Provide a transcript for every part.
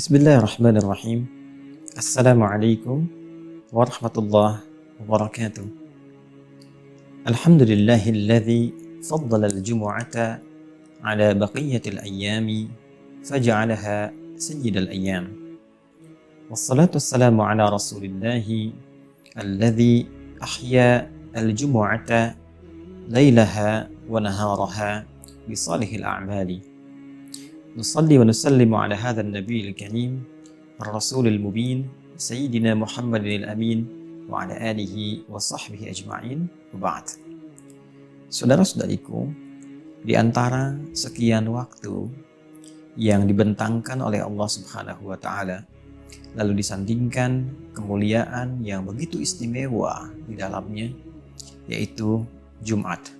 Bismillahirrahmanirrahim. Assalamualaikum warahmatullahi wabarakatuh. Alhamdulillahilladzi faddala al-jumu'ata ala baqiyatil ayyami faja'alaha sayyidal ayyam. Wassalatu wassalamu ala rasulillahi alladzi ahya al-jumu'ata laylaha wa naharaha bisalihil a'mali. نصلي ونسلم على هذا النبي الكريم الرسول المبين سيدنا محمد الأمين وعلى آله وصحبه أجمعين وبعد. Saudara-saudariku, di antara sekian waktu yang dibentangkan oleh Allah Subhanahu wa Ta'ala, lalu disandingkan kemuliaan yang begitu istimewa di dalamnya, yaitu Jumat.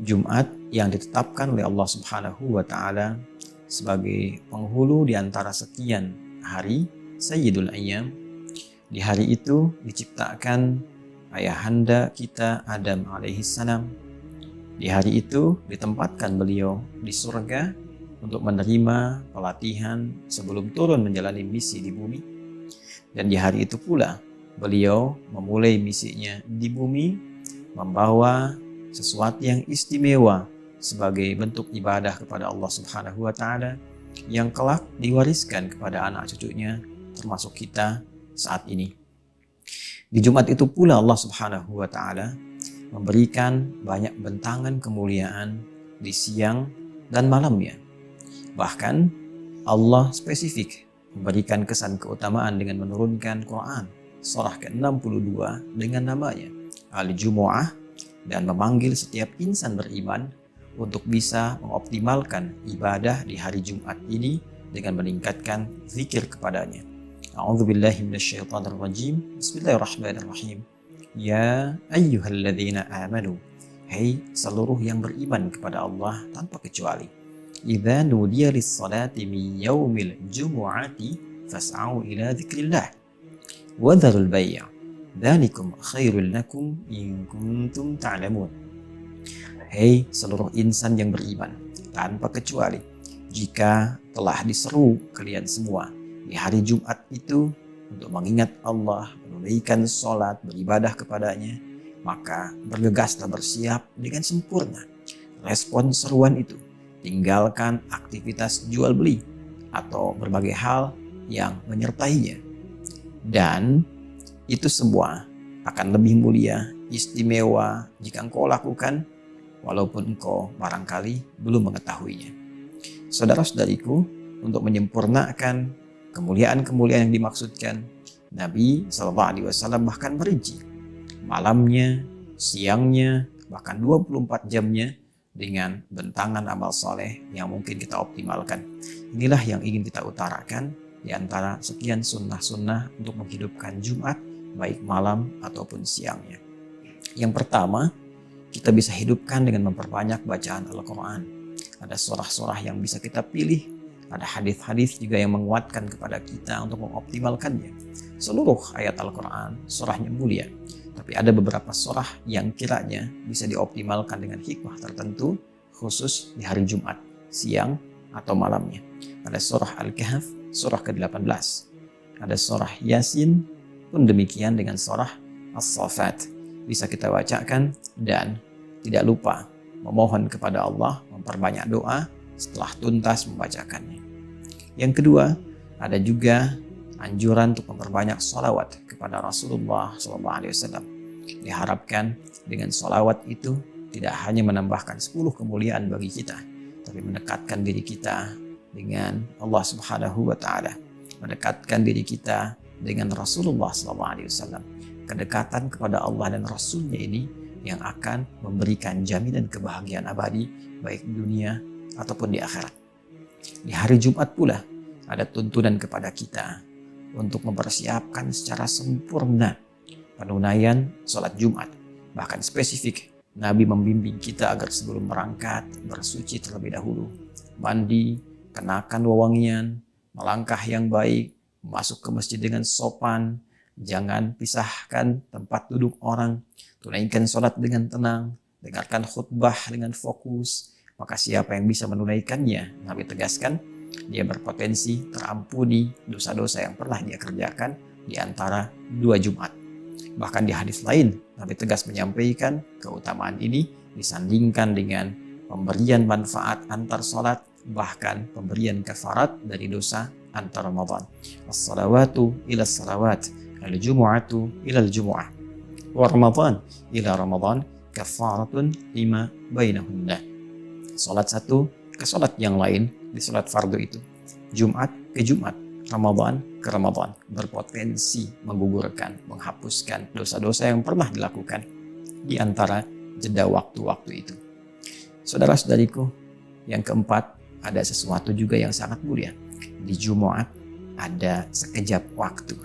Jumat yang ditetapkan oleh Allah Subhanahu wa Ta'ala sebagai penghulu di antara sekian hari, Sayyidul Ayyam. Di hari itu diciptakan ayahanda kita Adam alaihissalam. Di hari itu ditempatkan beliau di surga untuk menerima pelatihan sebelum turun menjalani misi di bumi. Dan di hari itu pula beliau memulai misinya di bumi, membawa sesuatu yang istimewa sebagai bentuk ibadah kepada Allah Subhanahu wa Ta'ala yang kelak diwariskan kepada anak cucunya, termasuk kita saat ini. Di Jumat itu pula Allah Subhanahu wa Ta'ala memberikan banyak bentangan kemuliaan di siang dan malamnya. Bahkan Allah spesifik memberikan kesan keutamaan dengan menurunkan Quran surah ke-62 dengan namanya Al-Jumu'ah dan memanggil setiap insan beriman untuk bisa mengoptimalkan ibadah di hari Jumat ini dengan meningkatkan zikir kepadanya. A'udzubillahi minasyaitonirrajim. Bismillahirrahmanirrahim. Ya ayyuhalladzina amanu, hai seluruh yang beriman kepada Allah tanpa kecuali. Idza nudiya lis-salati min yaumil jumu'ati fas'au ila dzikrillah wa dzarul bai'. Dzalikum khairul lakum in kuntum ta'lamun. Hei seluruh insan yang beriman, tanpa kecuali, jika telah diseru kalian semua di hari Jumat itu untuk mengingat Allah, menunaikan sholat, beribadah kepadanya, maka bergegaslah bersiap dengan sempurna. Respon seruan itu, tinggalkan aktivitas jual beli atau berbagai hal yang menyertainya. Dan itu semua akan lebih mulia, istimewa jika engkau lakukan walaupun engkau barangkali belum mengetahuinya. Saudara-saudariku, untuk menyempurnakan kemuliaan-kemuliaan yang dimaksudkan, Nabi SAW bahkan merinci malamnya, siangnya, bahkan 24 jamnya dengan bentangan amal soleh yang mungkin kita optimalkan. Inilah yang ingin kita utarakan di antara sekian sunnah-sunnah untuk menghidupkan Jumat, baik malam ataupun siangnya. Yang pertama, kita bisa hidupkan dengan memperbanyak bacaan Al-Quran. Ada surah-surah yang bisa kita pilih. Ada hadis-hadis juga yang menguatkan kepada kita untuk mengoptimalkannya. Seluruh ayat Al-Quran, surahnya mulia. Tapi ada beberapa surah yang kiranya bisa dioptimalkan dengan hikmah tertentu, khusus di hari Jumat, siang atau malamnya. Ada surah Al-Kahf, surah ke-18. Ada surah Yasin, pun demikian dengan surah As-Saffat. Bisa kita bacakan dan tidak lupa memohon kepada Allah, memperbanyak doa setelah tuntas membacakannya. Yang kedua, ada juga anjuran untuk memperbanyak sholawat kepada Rasulullah SAW. Diharapkan dengan sholawat itu tidak hanya menambahkan 10 kemuliaan bagi kita, tapi mendekatkan diri kita dengan Allah Subhanahu wa Ta'ala, mendekatkan diri kita dengan Rasulullah SAW. Kedekatan kepada Allah dan Rasulnya ini yang akan memberikan jaminan kebahagiaan abadi baik di dunia ataupun di akhirat. Di hari Jumat pula ada tuntunan kepada kita untuk mempersiapkan secara sempurna penunaian sholat Jumat. Bahkan spesifik Nabi membimbing kita agar sebelum berangkat bersuci terlebih dahulu, mandi, kenakan wewangian, melangkah yang baik, masuk ke masjid dengan sopan, jangan pisahkan tempat duduk orang, tunaikan sholat dengan tenang, dengarkan khutbah dengan fokus. Maka siapa yang bisa menunaikannya, Nabi tegaskan, Dia berpotensi terampuni dosa-dosa yang pernah dia kerjakan di antara 2 Jumat. Bahkan di hadis lain, Nabi tegas menyampaikan keutamaan ini disandingkan dengan pemberian manfaat antar sholat, bahkan pemberian kafarat dari dosa antar Ramadan. As-salawatu ila salawat, al-jumu'atu ila al-jumu'ah, wa Ramadan ila Ramadan, kafaratun lima bainahunna. Sholat satu ke sholat yang lain di sholat fardu itu, Jumat ke Jumat, Ramadan ke Ramadan, berpotensi menggugurkan, menghapuskan dosa-dosa yang pernah dilakukan di antara jeda waktu-waktu itu. Saudara-saudariku, yang keempat, ada sesuatu juga yang sangat mulia. Di Jumat ada sekejap waktu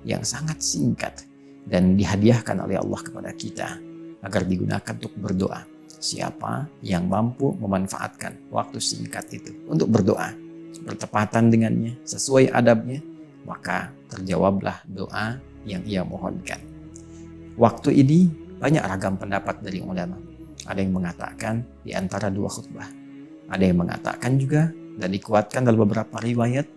yang sangat singkat dan dihadiahkan oleh Allah kepada kita agar digunakan untuk berdoa. Siapa yang mampu memanfaatkan waktu singkat itu untuk berdoa, bertepatan dengannya, sesuai adabnya, maka terjawablah doa yang ia mohonkan. Waktu ini banyak ragam pendapat dari ulama. Ada yang mengatakan di antara 2 khutbah. Ada yang mengatakan juga dan dikuatkan dalam beberapa riwayat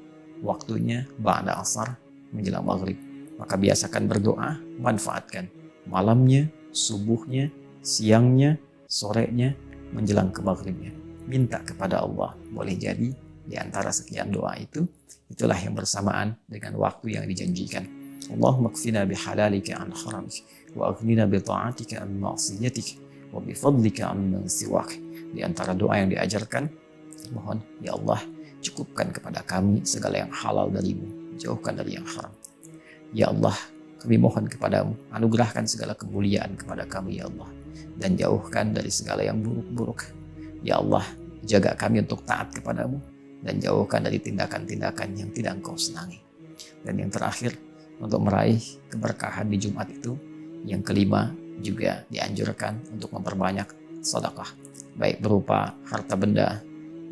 waktunya ba'da asar menjelang maghrib. Maka biasakan berdoa, manfaatkan malamnya, subuhnya, siangnya, sorenya, menjelang ke maghribnya. Minta kepada Allah. Boleh jadi di antara sekian doa itu, itulah yang bersamaan dengan waktu yang dijanjikan. Allahumma kfina bihalalika an haramik, wa aghnina bi ta'atika an ma'siyatik, wa bi fadlika amman siwak. Di antara doa yang diajarkan, mohon ya Allah, cukupkan kepada kami segala yang halal darimu, jauhkan dari yang haram. Ya Allah, kami mohon kepadamu, anugerahkan segala kemuliaan kepada kami ya Allah, dan jauhkan dari segala yang buruk-buruk. Ya Allah, jaga kami untuk taat kepadamu, dan jauhkan dari tindakan-tindakan yang tidak engkau senangi. Dan yang terakhir, untuk meraih keberkahan di Jumat itu, yang kelima juga dianjurkan untuk memperbanyak sedekah, baik berupa harta benda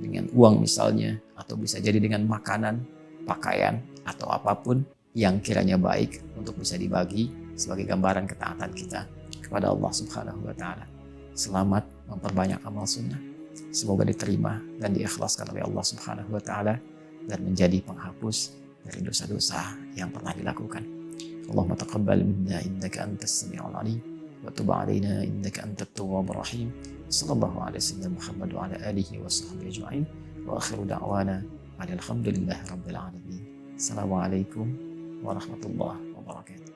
dengan uang misalnya, atau bisa jadi dengan makanan, pakaian, atau apapun yang kiranya baik untuk bisa dibagi sebagai gambaran ketaatan kita kepada Allah Subhanahu wa Ta'ala. Selamat memperbanyak amal sunnah. Semoga diterima dan diikhlaskan oleh Allah Subhanahu wa Ta'ala dan menjadi penghapus dari dosa-dosa yang pernah dilakukan. Allahumma taqabbal minna innaka antas sami'ul alim wa tub 'alaina innaka antat tawwabur rahim. Sallallahu alaihi wasallam Muhammad wa ala alihi wa sahbihi ajma'in. Wa akhiru da'wana alhamdulillahi rabbil alamin. Assalamualaikum warahmatullahi wabarakatuh.